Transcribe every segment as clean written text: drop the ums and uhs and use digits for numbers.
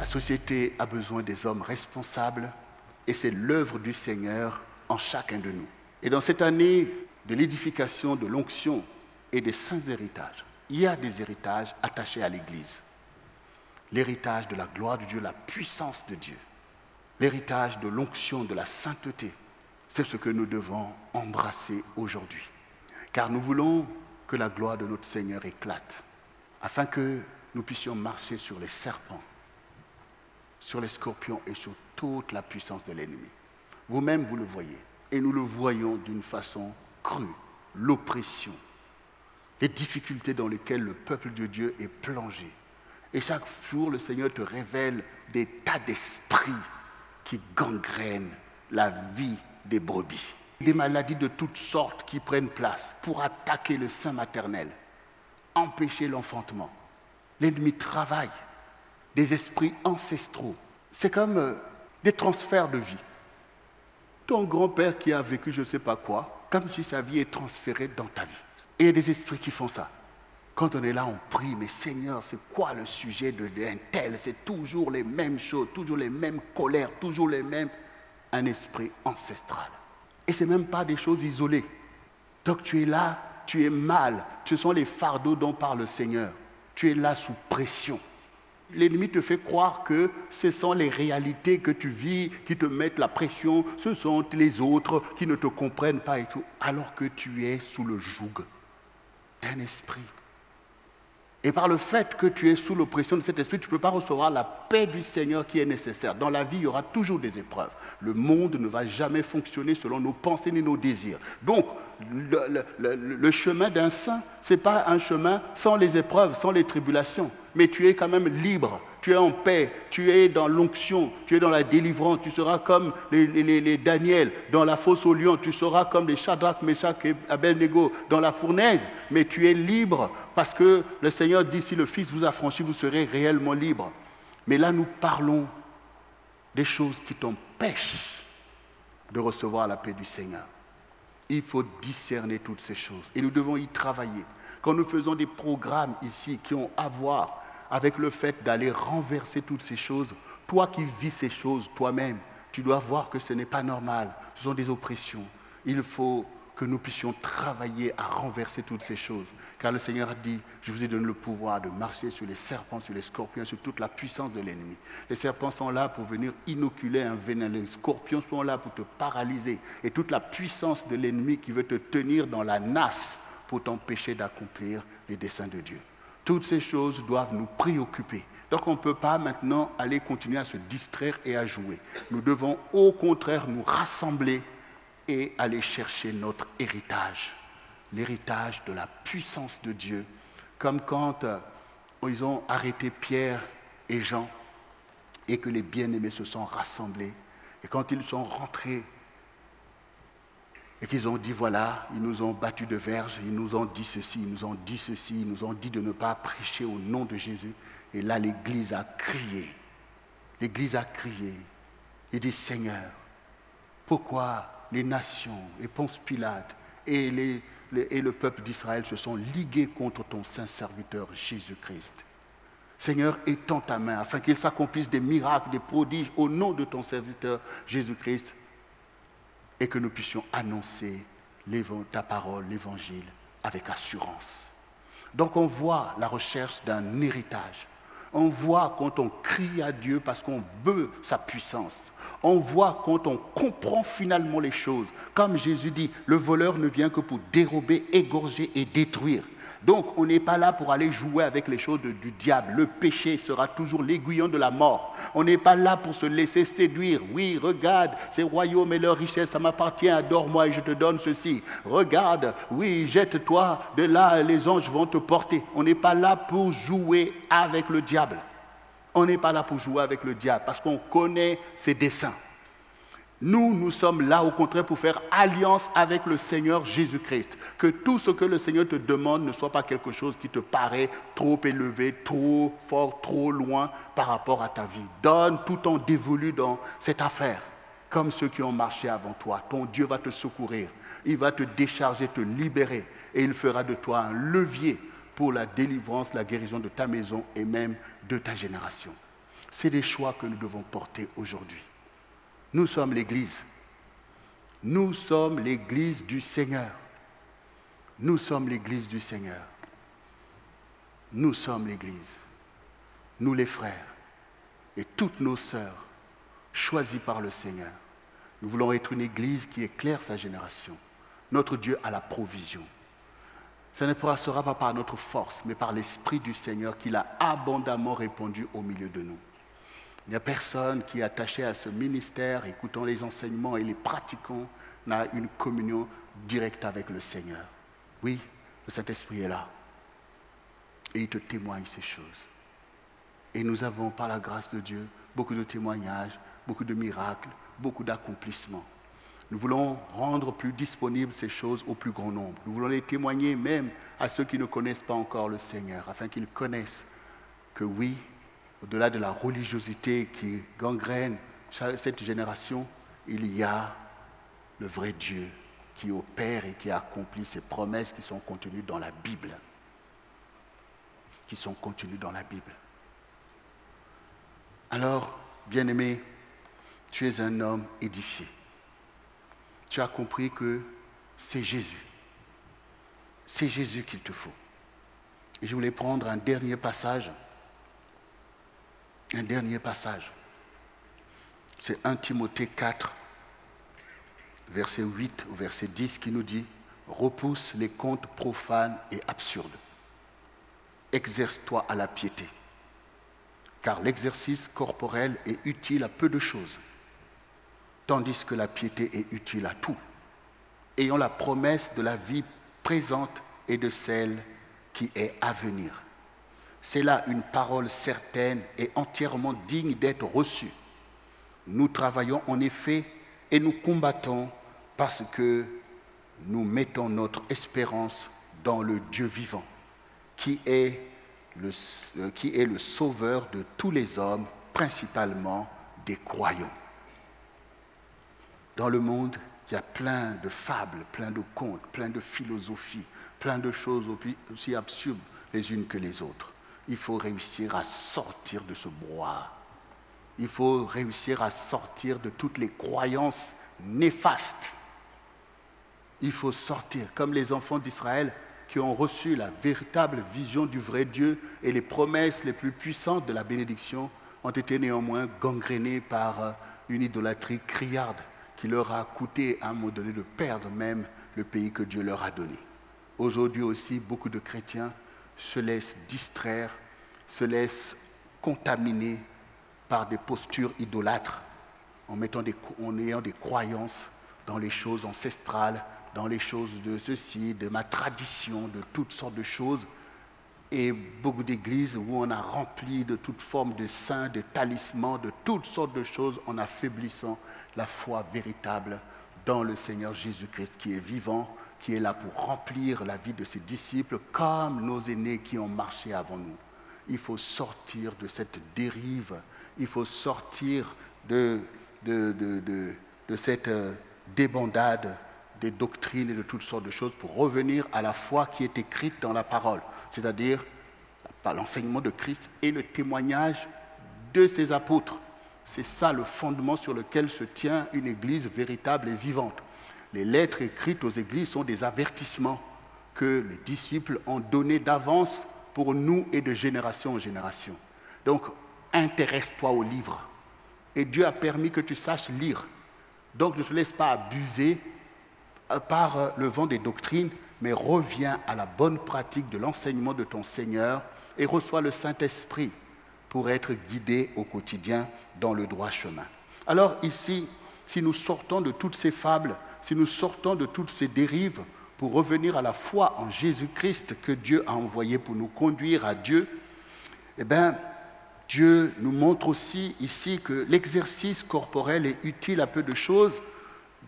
société a besoin des hommes responsables et c'est l'œuvre du Seigneur en chacun de nous. Et dans cette année de l'édification, de l'onction et des saints héritages, il y a des héritages attachés à l'Église. L'héritage de la gloire de Dieu, la puissance de Dieu. L'héritage de l'onction, de la sainteté. C'est ce que nous devons embrasser aujourd'hui. Car nous voulons que la gloire de notre Seigneur éclate, afin que nous puissions marcher sur les serpents, sur les scorpions et sur toute la puissance de l'ennemi. Vous-même, vous le voyez. Et nous le voyons d'une façon crue. L'oppression, les difficultés dans lesquelles le peuple de Dieu est plongé. Et chaque jour, le Seigneur te révèle des tas d'esprits qui gangrènent la vie des brebis. Des maladies de toutes sortes qui prennent place pour attaquer le sein maternel, empêcher l'enfantement. L'ennemi travaille. Des esprits ancestraux. C'est comme des transferts de vie. Ton grand-père qui a vécu je ne sais pas quoi, comme si sa vie est transférée dans ta vie. Et il y a des esprits qui font ça. Quand on est là, on prie, mais Seigneur, c'est quoi le sujet d'un tel? C'est toujours les mêmes choses, toujours les mêmes colères, toujours les mêmes... Un esprit ancestral. Et ce n'est même pas des choses isolées. Donc tu es là, tu es mal. Ce sont les fardeaux dont parle le Seigneur. Tu es là sous pression. L'ennemi te fait croire que ce sont les réalités que tu vis qui te mettent la pression, ce sont les autres qui ne te comprennent pas et tout, alors que tu es sous le joug d'un esprit. Et par le fait que tu es sous l'oppression de cet esprit, tu ne peux pas recevoir la paix du Seigneur qui est nécessaire. Dans la vie, il y aura toujours des épreuves. Le monde ne va jamais fonctionner selon nos pensées ni nos désirs. Donc, le chemin d'un saint, ce n'est pas un chemin sans les épreuves, sans les tribulations. Mais tu es quand même libre, tu es en paix, tu es dans l'onction, tu es dans la délivrance, tu seras comme les Daniel dans la fosse aux lions, tu seras comme les Shadrach, Meshach et Abednego dans la fournaise, mais tu es libre parce que le Seigneur dit si le Fils vous a franchi, vous serez réellement libre. Mais là, nous parlons des choses qui t'empêchent de recevoir la paix du Seigneur. Il faut discerner toutes ces choses et nous devons y travailler. Quand nous faisons des programmes ici qui ont à voir avec le fait d'aller renverser toutes ces choses, toi qui vis ces choses toi-même, tu dois voir que ce n'est pas normal, ce sont des oppressions. Il faut que nous puissions travailler à renverser toutes ces choses. Car le Seigneur a dit, je vous ai donné le pouvoir de marcher sur les serpents, sur les scorpions, sur toute la puissance de l'ennemi. Les serpents sont là pour venir inoculer un venin, les scorpions sont là pour te paralyser. Et toute la puissance de l'ennemi qui veut te tenir dans la nasse pour t'empêcher d'accomplir les desseins de Dieu. Toutes ces choses doivent nous préoccuper. Donc on ne peut pas maintenant aller continuer à se distraire et à jouer. Nous devons au contraire nous rassembler et aller chercher notre héritage. L'héritage de la puissance de Dieu. Comme quand ils ont arrêté Pierre et Jean et que les bien-aimés se sont rassemblés. Et quand ils sont rentrés et qu'ils ont dit, voilà, ils nous ont battus de verge, ils nous ont dit ceci, ils nous ont dit ceci, ils nous ont dit de ne pas prêcher au nom de Jésus. Et là, l'Église a crié. L'Église a crié. Il dit, Seigneur, pourquoi les nations, et Ponce Pilate et le peuple d'Israël se sont ligués contre ton saint serviteur Jésus-Christ? Seigneur, étends ta main afin qu'il s'accomplisse des miracles, des prodiges au nom de ton serviteur Jésus-Christ et que nous puissions annoncer ta parole, l'évangile, avec assurance. Donc on voit la recherche d'un héritage. On voit quand on crie à Dieu parce qu'on veut sa puissance. On voit quand on comprend finalement les choses. Comme Jésus dit, le voleur ne vient que pour dérober, égorger et détruire. Donc, on n'est pas là pour aller jouer avec les choses du diable. Le péché sera toujours l'aiguillon de la mort. On n'est pas là pour se laisser séduire. Oui, regarde, ces royaumes et leurs richesses, ça m'appartient, adore-moi et je te donne ceci. Regarde, oui, jette-toi, de là, les anges vont te porter. On n'est pas là pour jouer avec le diable. On n'est pas là pour jouer avec le diable parce qu'on connaît ses desseins. Nous sommes là au contraire pour faire alliance avec le Seigneur Jésus-Christ. Que tout ce que le Seigneur te demande ne soit pas quelque chose qui te paraît trop élevé, trop fort, trop loin par rapport à ta vie. Donne tout ton dévolu dans cette affaire, comme ceux qui ont marché avant toi. Ton Dieu va te secourir, il va te décharger, te libérer et il fera de toi un levier pour la délivrance, la guérison de ta maison et même de ta génération. C'est des choix que nous devons porter aujourd'hui. Nous sommes l'Église. Nous sommes l'Église du Seigneur. Nous sommes l'Église du Seigneur. Nous sommes l'Église. Nous les frères et toutes nos sœurs choisies par le Seigneur. Nous voulons être une Église qui éclaire sa génération. Notre Dieu a la provision. Ce ne sera pas par notre force, mais par l'Esprit du Seigneur qu'il a abondamment répandu au milieu de nous. Il n'y a personne qui est attaché à ce ministère, écoutant les enseignements et les pratiquant, n'a une communion directe avec le Seigneur. Oui, le Saint-Esprit est là. Et il te témoigne ces choses. Et nous avons, par la grâce de Dieu, beaucoup de témoignages, beaucoup de miracles, beaucoup d'accomplissements. Nous voulons rendre plus disponibles ces choses au plus grand nombre. Nous voulons les témoigner même à ceux qui ne connaissent pas encore le Seigneur, afin qu'ils connaissent que oui, au-delà de la religiosité qui gangrène cette génération, il y a le vrai Dieu qui opère et qui accomplit ses promesses qui sont contenues dans la Bible. Qui sont contenues dans la Bible. Alors, bien-aimé, tu es un homme édifié. Tu as compris que c'est Jésus. C'est Jésus qu'il te faut. Et je voulais prendre un dernier passage. Un dernier passage. C'est 1 Timothée 4, verset 8 au verset 10 qui nous dit « Repousse les contes profanes et absurdes. Exerce-toi à la piété, car l'exercice corporel est utile à peu de choses, tandis que la piété est utile à tout, ayant la promesse de la vie présente et de celle qui est à venir. C'est là une parole certaine et entièrement digne d'être reçue. Nous travaillons en effet et nous combattons parce que nous mettons notre espérance dans le Dieu vivant, qui est le sauveur de tous les hommes, principalement des croyants. Dans le monde, il y a plein de fables, plein de contes, plein de philosophies, plein de choses aussi absurdes les unes que les autres. Il faut réussir à sortir de ce brouhaha. Il faut réussir à sortir de toutes les croyances néfastes. Il faut sortir, comme les enfants d'Israël qui ont reçu la véritable vision du vrai Dieu et les promesses les plus puissantes de la bénédiction ont été néanmoins gangrénées par une idolâtrie criarde qui leur a coûté à un moment donné de perdre même le pays que Dieu leur a donné. Aujourd'hui aussi, beaucoup de chrétiens se laissent distraire, se laissent contaminer par des postures idolâtres en ayant des croyances dans les choses ancestrales, dans les choses de ceci, de ma tradition, de toutes sortes de choses. Et beaucoup d'églises où on a rempli de toutes formes de saints, de talismans, de toutes sortes de choses en affaiblissant la foi véritable dans le Seigneur Jésus-Christ qui est vivant, qui est là pour remplir la vie de ses disciples comme nos aînés qui ont marché avant nous. Il faut sortir de cette dérive, il faut sortir de cette débandade des doctrines et de toutes sortes de choses pour revenir à la foi qui est écrite dans la parole, c'est-à-dire par l'enseignement de Christ et le témoignage de ses apôtres. C'est ça le fondement sur lequel se tient une église véritable et vivante. Les lettres écrites aux églises sont des avertissements que les disciples ont donnés d'avance pour nous et de génération en génération. Donc, intéresse-toi aux livres. Et Dieu a permis que tu saches lire. Donc, ne te laisse pas abuser par le vent des doctrines, mais reviens à la bonne pratique de l'enseignement de ton Seigneur et reçois le Saint-Esprit pour être guidé au quotidien dans le droit chemin. Alors ici, si nous sortons de toutes ces fables, si nous sortons de toutes ces dérives pour revenir à la foi en Jésus-Christ que Dieu a envoyé pour nous conduire à Dieu, eh bien, Dieu nous montre aussi ici que l'exercice corporel est utile à peu de choses.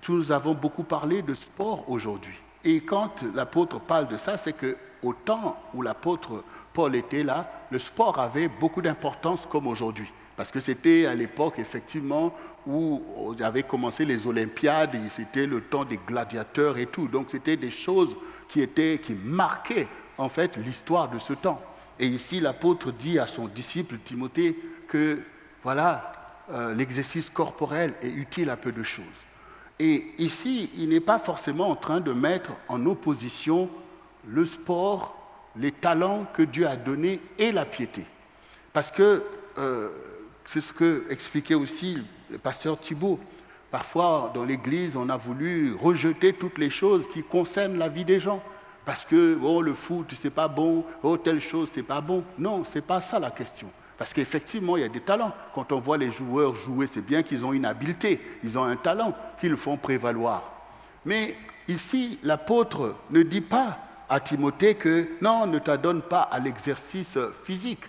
Nous avons beaucoup parlé de sport aujourd'hui. Et quand l'apôtre parle de ça, c'est qu'au temps où l'apôtre Paul était là, le sport avait beaucoup d'importance comme aujourd'hui. Parce que c'était à l'époque, effectivement, où avaient commencé les Olympiades, et c'était le temps des gladiateurs et tout. Donc c'était des choses qui marquaient en fait l'histoire de ce temps. Et ici, l'apôtre dit à son disciple Timothée que voilà, l'exercice corporel est utile à peu de choses. Et ici, il n'est pas forcément en train de mettre en opposition le sport, les talents que Dieu a donnés et la piété. Parce que c'est ce que expliquait aussi le pasteur Thibault. Parfois, dans l'Église, on a voulu rejeter toutes les choses qui concernent la vie des gens. Parce que, oh, le foot, c'est pas bon, oh, telle chose, c'est pas bon. Non, c'est pas ça la question. Parce qu'effectivement, il y a des talents. Quand on voit les joueurs jouer, c'est bien qu'ils ont une habileté, ils ont un talent qu'ils font prévaloir. Mais ici, l'apôtre ne dit pas à Timothée que non, ne t'adonne pas à l'exercice physique.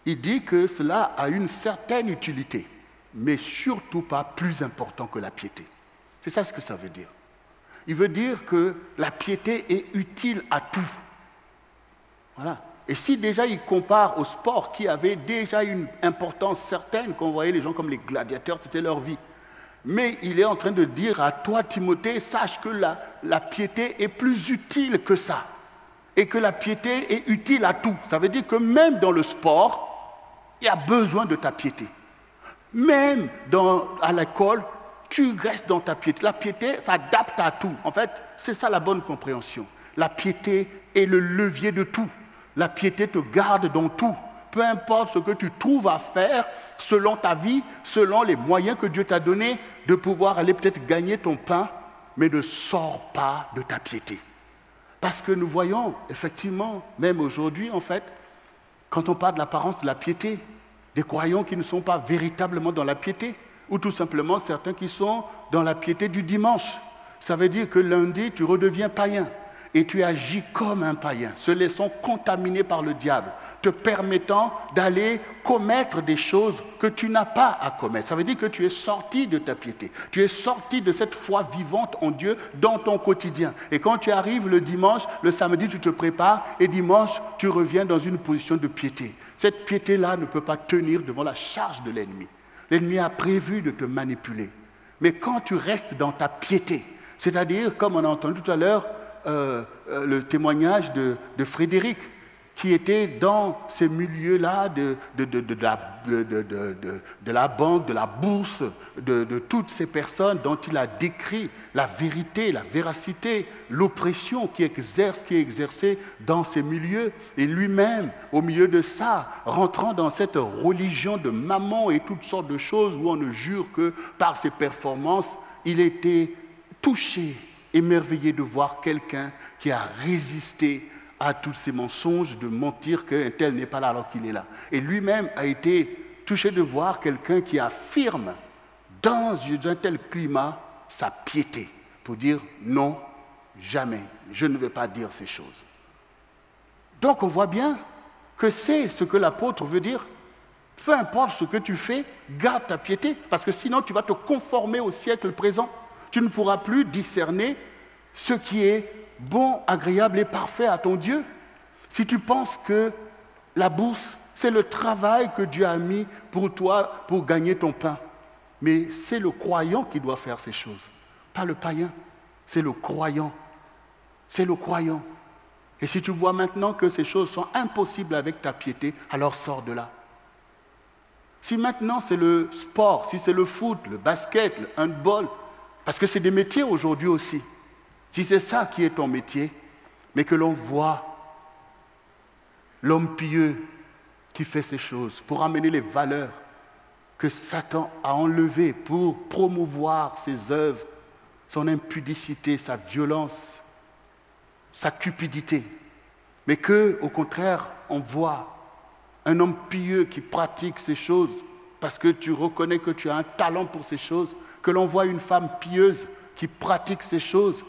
Il dit que cela a une certaine utilité, mais surtout pas plus important que la piété. C'est ça ce que ça veut dire. Il veut dire que la piété est utile à tout. Voilà. Et si déjà il compare au sport qui avait déjà une importance certaine, qu'on voyait les gens comme les gladiateurs, c'était leur vie. Mais il est en train de dire à toi, Timothée, sache que la piété est plus utile que ça. Et que la piété est utile à tout. Ça veut dire que même dans le sport, il y a besoin de ta piété. Même à l'école, tu restes dans ta piété. La piété s'adapte à tout. En fait, c'est ça la bonne compréhension. La piété est le levier de tout. La piété te garde dans tout. Peu importe ce que tu trouves à faire, selon ta vie, selon les moyens que Dieu t'a donnés, de pouvoir aller peut-être gagner ton pain, mais ne sors pas de ta piété. Parce que nous voyons, effectivement, même aujourd'hui, en fait, quand on parle de l'apparence de la piété, des croyants qui ne sont pas véritablement dans la piété, ou tout simplement certains qui sont dans la piété du dimanche. Ça veut dire que lundi, tu redeviens païen. Et tu agis comme un païen, se laissant contaminer par le diable, te permettant d'aller commettre des choses que tu n'as pas à commettre. Ça veut dire que tu es sorti de ta piété, tu es sorti de cette foi vivante en Dieu dans ton quotidien. Et quand tu arrives le dimanche, le samedi, tu te prépares et dimanche, tu reviens dans une position de piété. Cette piété-là ne peut pas tenir devant la charge de l'ennemi. L'ennemi a prévu de te manipuler. Mais quand tu restes dans ta piété, c'est-à-dire, comme on a entendu tout à l'heure, le témoignage de Frédéric, qui était dans ces milieux-là de la banque, de la bourse, de toutes ces personnes dont il a décrit la vérité, la véracité, l'oppression qui est exercée dans ces milieux. Et lui-même, au milieu de ça, rentrant dans cette religion de mammon et toutes sortes de choses où on ne jure que par ses performances, il était touché, émerveillé de voir quelqu'un qui a résisté à tous ces mensonges, de mentir qu'un tel n'est pas là alors qu'il est là. Et lui-même a été touché de voir quelqu'un qui affirme dans un tel climat sa piété pour dire non, jamais, je ne vais pas dire ces choses. Donc on voit bien que c'est ce que l'apôtre veut dire. Peu importe ce que tu fais, garde ta piété, parce que sinon tu vas te conformer au siècle présent. Tu ne pourras plus discerner ce qui est bon, agréable et parfait à ton Dieu. Si tu penses que la bourse, c'est le travail que Dieu a mis pour toi pour gagner ton pain. Mais c'est le croyant qui doit faire ces choses, pas le païen. C'est le croyant. C'est le croyant. Et si tu vois maintenant que ces choses sont impossibles avec ta piété, alors sors de là. Si maintenant c'est le sport, si c'est le foot, le basket, le handball, parce que c'est des métiers aujourd'hui aussi. Si c'est ça qui est ton métier, mais que l'on voit l'homme pieux qui fait ces choses pour amener les valeurs que Satan a enlevées pour promouvoir ses œuvres, son impudicité, sa violence, sa cupidité, mais que, au contraire, on voit un homme pieux qui pratique ces choses parce que tu reconnais que tu as un talent pour ces choses, que l'on voit une femme pieuse qui pratique ces choses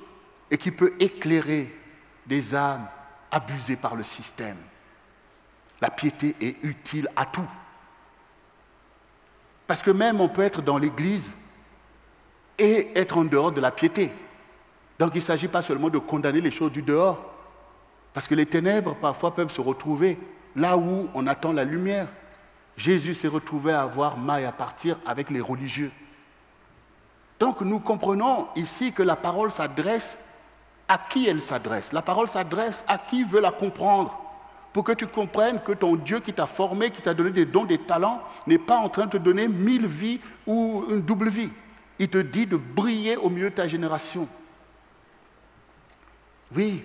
et qui peut éclairer des âmes abusées par le système. La piété est utile à tout. Parce que même on peut être dans l'église et être en dehors de la piété. Donc il ne s'agit pas seulement de condamner les choses du dehors, parce que les ténèbres parfois peuvent se retrouver là où on attend la lumière. Jésus s'est retrouvé à avoir maille à partir avec les religieux. Donc nous comprenons ici que la parole s'adresse à qui elle s'adresse. La parole s'adresse à qui veut la comprendre. pour que tu comprennes que ton Dieu qui t'a formé, qui t'a donné des dons, des talents, n'est pas en train de te donner 1000 vies ou une double vie. Il te dit de briller au milieu de ta génération. Oui,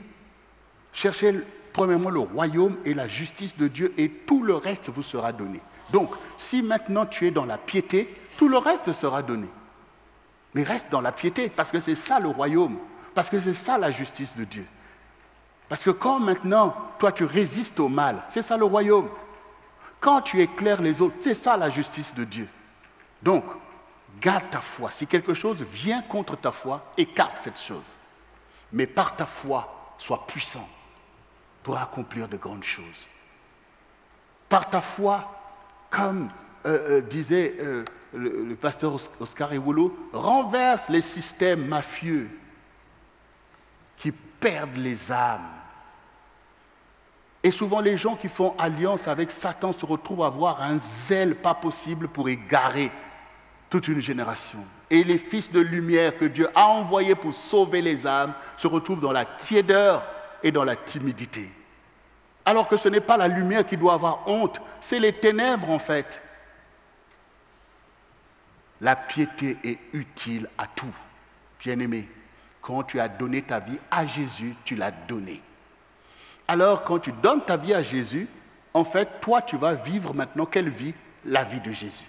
cherchez premièrement le royaume et la justice de Dieu et tout le reste vous sera donné. Donc, si maintenant tu es dans la piété, tout le reste sera donné. Mais reste dans la piété, parce que c'est ça le royaume, parce que c'est ça la justice de Dieu. Parce que quand maintenant, toi tu résistes au mal, c'est ça le royaume. Quand tu éclaires les autres, c'est ça la justice de Dieu. Donc, garde ta foi. Si quelque chose vient contre ta foi, écarte cette chose. Mais par ta foi, sois puissant pour accomplir de grandes choses. Par ta foi, comme disait le pasteur Oscar Ewolo, renverse les systèmes mafieux qui perdent les âmes. Et souvent, les gens qui font alliance avec Satan se retrouvent à avoir un zèle pas possible pour égarer toute une génération. Et les fils de lumière que Dieu a envoyés pour sauver les âmes se retrouvent dans la tiédeur et dans la timidité. Alors que ce n'est pas la lumière qui doit avoir honte, c'est les ténèbres en fait. La piété est utile à tout. Bien-aimé, quand tu as donné ta vie à Jésus, tu l'as donné. Alors, quand tu donnes ta vie à Jésus, en fait, toi, tu vas vivre maintenant quelle vie? La vie de Jésus.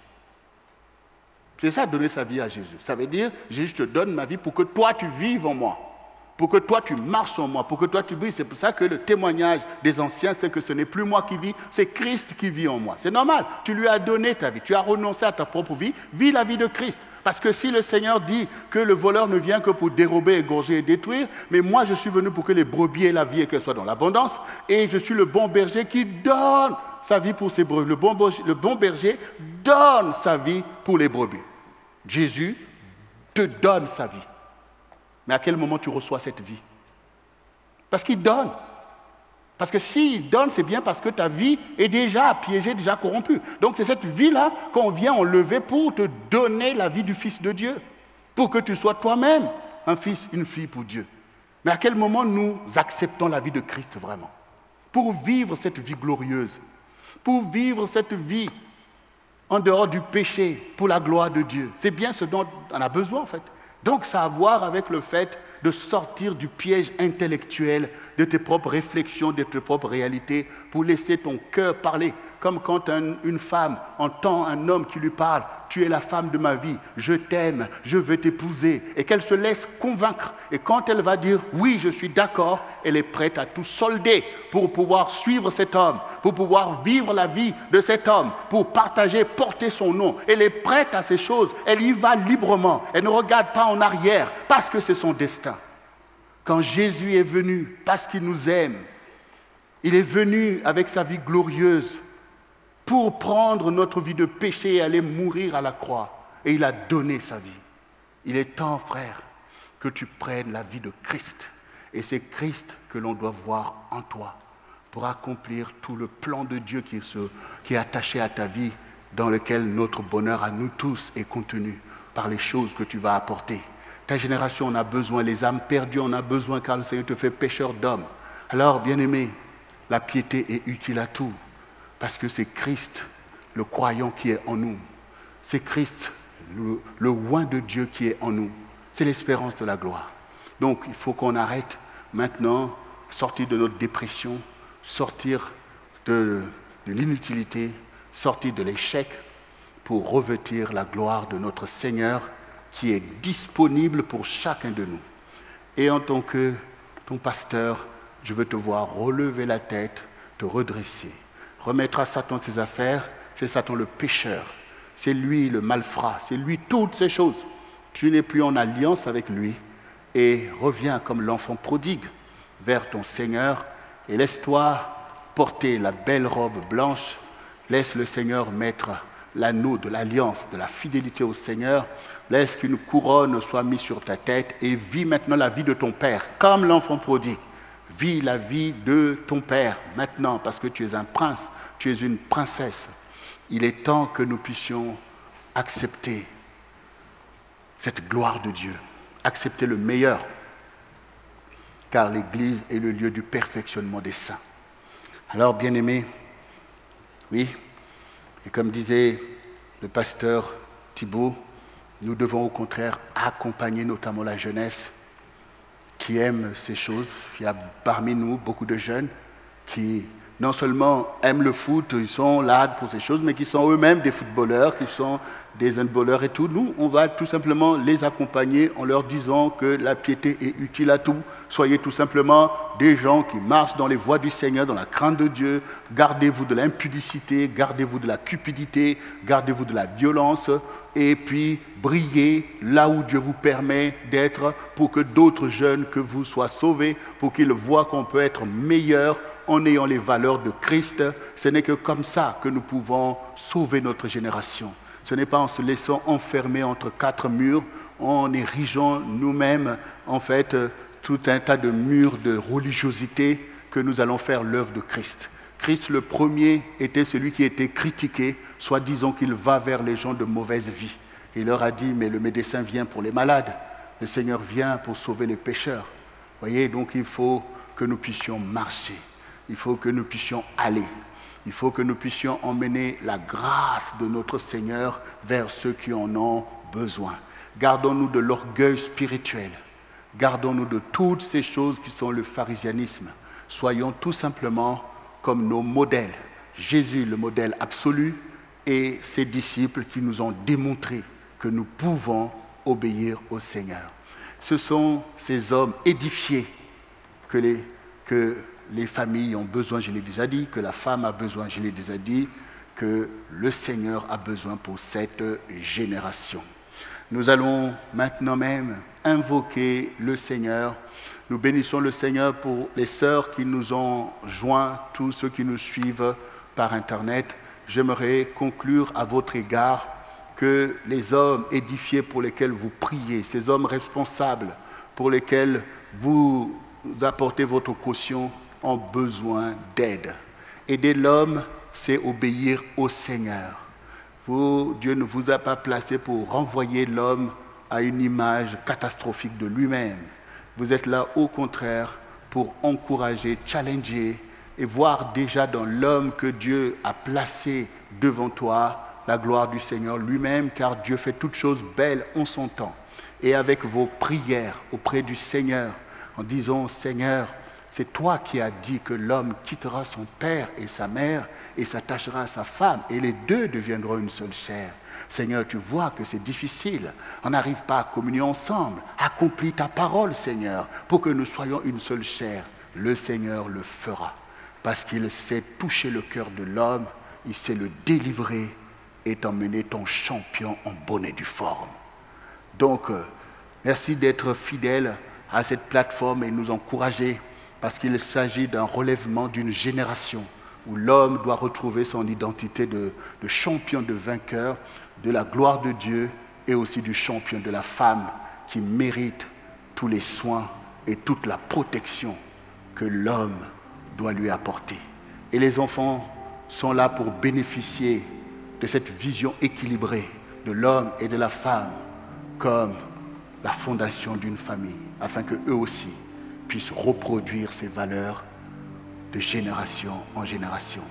C'est ça, donner sa vie à Jésus. Ça veut dire, Jésus te donne ma vie pour que toi, tu vives en moi. Pour que toi, tu marches en moi. Pour que toi, tu brilles. C'est pour ça que le témoignage des anciens, c'est que ce n'est plus moi qui vis, c'est Christ qui vit en moi. C'est normal. Tu lui as donné ta vie. Tu as renoncé à ta propre vie. Vis la vie de Christ. Parce que si le Seigneur dit que le voleur ne vient que pour dérober, égorger et détruire, mais moi, je suis venu pour que les brebis aient la vie et qu'elles soient dans l'abondance. Et je suis le bon berger qui donne sa vie pour ses brebis. Le bon berger donne sa vie pour les brebis. Jésus te donne sa vie. Mais à quel moment tu reçois cette vie? Parce qu'il donne. Parce que s'il donne, c'est bien parce que ta vie est déjà piégée, déjà corrompue. Donc c'est cette vie-là qu'on vient enlever pour te donner la vie du Fils de Dieu. Pour que tu sois toi-même un fils, une fille pour Dieu. Mais à quel moment nous acceptons la vie de Christ vraiment? Pour vivre cette vie glorieuse. Pour vivre cette vie en dehors du péché, pour la gloire de Dieu. C'est bien ce dont on a besoin en fait. Donc ça a à voir avec le fait de sortir du piège intellectuel de tes propres réflexions, de tes propres réalités, pour laisser ton cœur parler. Comme quand une femme entend un homme qui lui parle, « Tu es la femme de ma vie, je t'aime, je veux t'épouser », et qu'elle se laisse convaincre. Et quand elle va dire « Oui, je suis d'accord », elle est prête à tout solder pour pouvoir suivre cet homme, pour pouvoir vivre la vie de cet homme, pour partager, porter son nom. Elle est prête à ces choses, elle y va librement, elle ne regarde pas en arrière, parce que c'est son destin. Quand Jésus est venu, parce qu'il nous aime, il est venu avec sa vie glorieuse pour prendre notre vie de péché et aller mourir à la croix. Et il a donné sa vie. Il est temps, frère, que tu prennes la vie de Christ. Et c'est Christ que l'on doit voir en toi pour accomplir tout le plan de Dieu qui est attaché à ta vie, dans lequel notre bonheur à nous tous est contenu par les choses que tu vas apporter. Ta génération en a besoin, les âmes perdues en a besoin, car le Seigneur te fait pécheur d'hommes. Alors, bien-aimé, la piété est utile à tout, parce que c'est Christ, le croyant, qui est en nous. C'est Christ, le oint de Dieu, qui est en nous. C'est l'espérance de la gloire. Donc, il faut qu'on arrête maintenant, sortir de notre dépression, sortir de l'inutilité, sortir de l'échec, pour revêtir la gloire de notre Seigneur, qui est disponible pour chacun de nous. Et en tant que ton pasteur, je veux te voir relever la tête, te redresser, remettre à Satan ses affaires. C'est Satan le pécheur, c'est lui le malfrat, c'est lui toutes ces choses. Tu n'es plus en alliance avec lui et reviens comme l'enfant prodigue vers ton Seigneur et laisse-toi porter la belle robe blanche. Laisse le Seigneur mettre l'anneau de l'alliance, de la fidélité au Seigneur. Laisse qu'une couronne soit mise sur ta tête et vis maintenant la vie de ton Père, comme l'enfant prodigue. Vis la vie de ton Père maintenant, parce que tu es un prince, tu es une princesse. Il est temps que nous puissions accepter cette gloire de Dieu, accepter le meilleur, car l'Église est le lieu du perfectionnement des saints. Alors, bien-aimés, oui, et comme disait le pasteur Thibault, nous devons au contraire accompagner notamment la jeunesse qui aime ces choses. Il y a parmi nous beaucoup de jeunes qui non seulement aiment le foot, ils sont là pour ces choses, mais qui sont eux-mêmes des footballeurs, qui sont des handballeurs et tout. Nous, on va tout simplement les accompagner en leur disant que la piété est utile à tout. Soyez tout simplement des gens qui marchent dans les voies du Seigneur, dans la crainte de Dieu. Gardez-vous de l'impudicité, gardez-vous de la cupidité, gardez-vous de la violence, et puis brillez là où Dieu vous permet d'être pour que d'autres jeunes que vous soient sauvés, pour qu'ils voient qu'on peut être meilleur en ayant les valeurs de Christ. Ce n'est que comme ça que nous pouvons sauver notre génération. Ce n'est pas en se laissant enfermer entre quatre murs, en érigeant nous-mêmes, en fait, tout un tas de murs de religiosité que nous allons faire l'œuvre de Christ. Christ, le premier, était celui qui était critiqué, soit disant qu'il va vers les gens de mauvaise vie. Il leur a dit, mais le médecin vient pour les malades, le Seigneur vient pour sauver les pécheurs. Vous voyez, donc il faut que nous puissions marcher. Il faut que nous puissions aller. Il faut que nous puissions emmener la grâce de notre Seigneur vers ceux qui en ont besoin. Gardons-nous de l'orgueil spirituel. Gardons-nous de toutes ces choses qui sont le pharisianisme. Soyons tout simplement comme nos modèles. Jésus, le modèle absolu, et ses disciples qui nous ont démontré que nous pouvons obéir au Seigneur. Ce sont ces hommes édifiés que les familles ont besoin, je l'ai déjà dit, que la femme a besoin, je l'ai déjà dit, que le Seigneur a besoin pour cette génération. Nous allons maintenant même invoquer le Seigneur. Nous bénissons le Seigneur pour les sœurs qui nous ont joints, tous ceux qui nous suivent par Internet. J'aimerais conclure à votre égard que les hommes édifiés pour lesquels vous priez, ces hommes responsables pour lesquels vous apportez votre caution, ont besoin d'aide. Aider l'homme, c'est obéir au Seigneur. Dieu ne vous a pas placé pour renvoyer l'homme à une image catastrophique de lui-même. Vous êtes là, au contraire, pour encourager, challenger et voir déjà dans l'homme que Dieu a placé devant toi la gloire du Seigneur lui-même, car Dieu fait toutes choses belles en son temps. Et avec vos prières auprès du Seigneur, en disant, Seigneur, c'est toi qui as dit que l'homme quittera son père et sa mère et s'attachera à sa femme et les deux deviendront une seule chair. Seigneur, tu vois que c'est difficile. On n'arrive pas à communier ensemble. Accomplis ta parole, Seigneur, pour que nous soyons une seule chair. Le Seigneur le fera parce qu'il sait toucher le cœur de l'homme, il sait le délivrer et t'emmener ton champion en bonne et due forme. Donc, merci d'être fidèle à cette plateforme et nous encourager parce qu'il s'agit d'un relèvement d'une génération où l'homme doit retrouver son identité de champion, de vainqueur, de la gloire de Dieu et aussi du champion de la femme qui mérite tous les soins et toute la protection que l'homme doit lui apporter. Et les enfants sont là pour bénéficier de cette vision équilibrée de l'homme et de la femme comme la fondation d'une famille, afin qu'eux aussi puissent reproduire ces valeurs de génération en génération.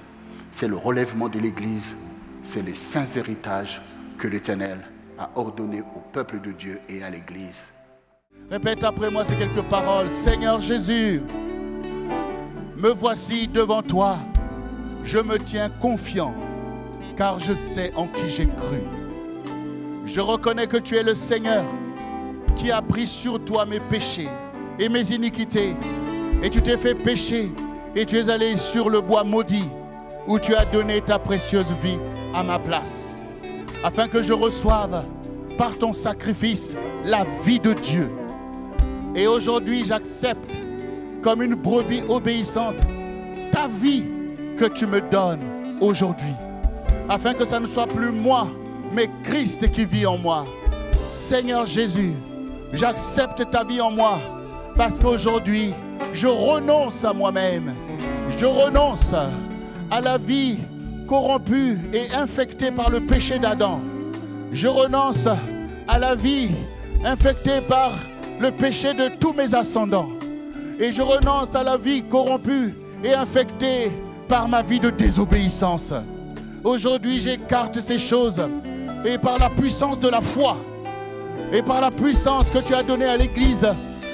C'est le relèvement de l'Église, c'est les saints héritages que l'Éternel a ordonnés au peuple de Dieu et à l'Église. Répète après moi ces quelques paroles. Seigneur Jésus, me voici devant toi. Je me tiens confiant, car je sais en qui j'ai cru. Je reconnais que tu es le Seigneur qui a pris sur toi mes péchés et mes iniquités. Et tu t'es fait pécher et tu es allé sur le bois maudit où tu as donné ta précieuse vie à ma place, afin que je reçoive par ton sacrifice la vie de Dieu. Et aujourd'hui, j'accepte comme une brebis obéissante ta vie que tu me donnes aujourd'hui, afin que ça ne soit plus moi, mais Christ qui vit en moi. Seigneur Jésus, j'accepte ta vie en moi, parce qu'aujourd'hui, je renonce à moi-même. Je renonce à la vie corrompue et infectée par le péché d'Adam. Je renonce à la vie infectée par le péché de tous mes ascendants. Et je renonce à la vie corrompue et infectée par ma vie de désobéissance. Aujourd'hui, j'écarte ces choses. Et par la puissance de la foi, et par la puissance que tu as donnée à l'Église,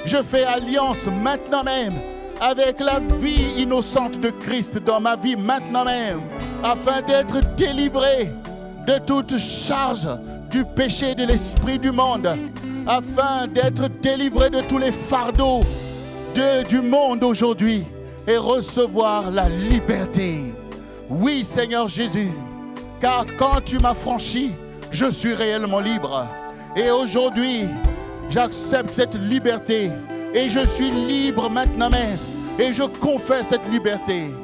je fais alliance maintenant même avec la vie innocente de Christ dans ma vie maintenant même, afin d'être délivré de toute charge du péché de l'esprit du monde, afin d'être délivré de tous les fardeaux du monde aujourd'hui et recevoir la liberté. Oui, Seigneur Jésus, car quand tu m'as franchi, je suis réellement libre. Et aujourd'hui, j'accepte cette liberté et je suis libre maintenant même. Et je confesse cette liberté.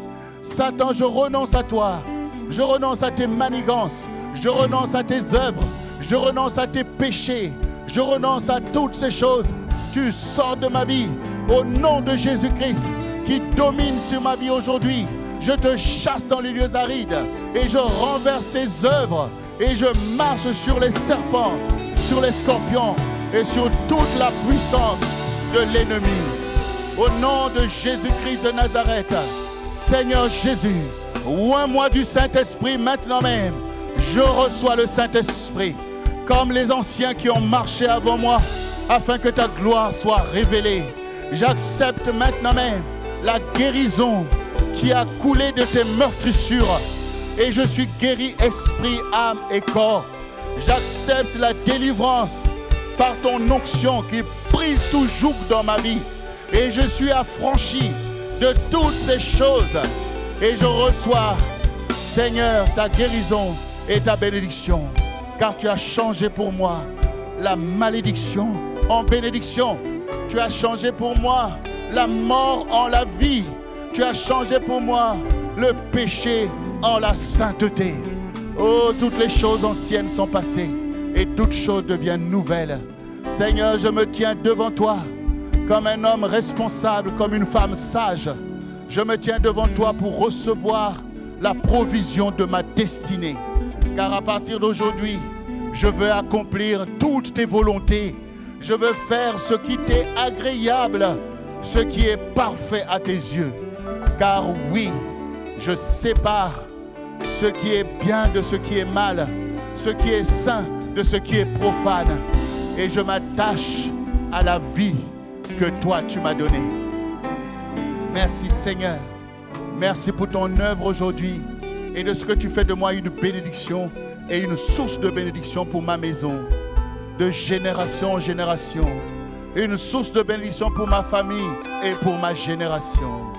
Satan, je renonce à toi. Je renonce à tes manigances. Je renonce à tes œuvres. Je renonce à tes péchés. Je renonce à toutes ces choses. Tu sors de ma vie au nom de Jésus-Christ qui domine sur ma vie aujourd'hui. Je te chasse dans les lieux arides et je renverse tes œuvres et je marche sur les serpents, sur les scorpions et sur toute la puissance de l'ennemi. Au nom de Jésus-Christ de Nazareth, Seigneur Jésus, oins-moi du Saint-Esprit maintenant même. Je reçois le Saint-Esprit comme les anciens qui ont marché avant moi afin que ta gloire soit révélée. J'accepte maintenant même la guérison qui a coulé de tes meurtrissures et je suis guéri esprit, âme et corps. J'accepte la délivrance par ton onction qui brise tout joug dans ma vie. Et je suis affranchi de toutes ces choses. Et je reçois, Seigneur, ta guérison et ta bénédiction. Car tu as changé pour moi la malédiction en bénédiction. Tu as changé pour moi la mort en la vie. Tu as changé pour moi le péché en la sainteté. Oh, toutes les choses anciennes sont passées et toutes choses deviennent nouvelles. Seigneur, je me tiens devant toi comme un homme responsable, comme une femme sage. Je me tiens devant toi pour recevoir la provision de ma destinée. Car à partir d'aujourd'hui, je veux accomplir toutes tes volontés. Je veux faire ce qui t'est agréable, ce qui est parfait à tes yeux. Car oui, je sépare ce qui est bien de ce qui est mal, ce qui est saint de ce qui est profane. Et je m'attache à la vie que toi tu m'as donnée. Merci Seigneur. Merci pour ton œuvre aujourd'hui et de ce que tu fais de moi une bénédiction et une source de bénédiction pour ma maison, de génération en génération. Une source de bénédiction pour ma famille et pour ma génération.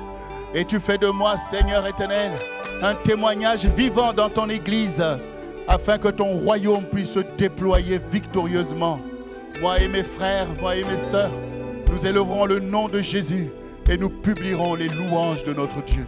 Et tu fais de moi, Seigneur éternel, un témoignage vivant dans ton Église, afin que ton royaume puisse se déployer victorieusement. Moi et mes frères, moi et mes sœurs, nous élèverons le nom de Jésus et nous publierons les louanges de notre Dieu.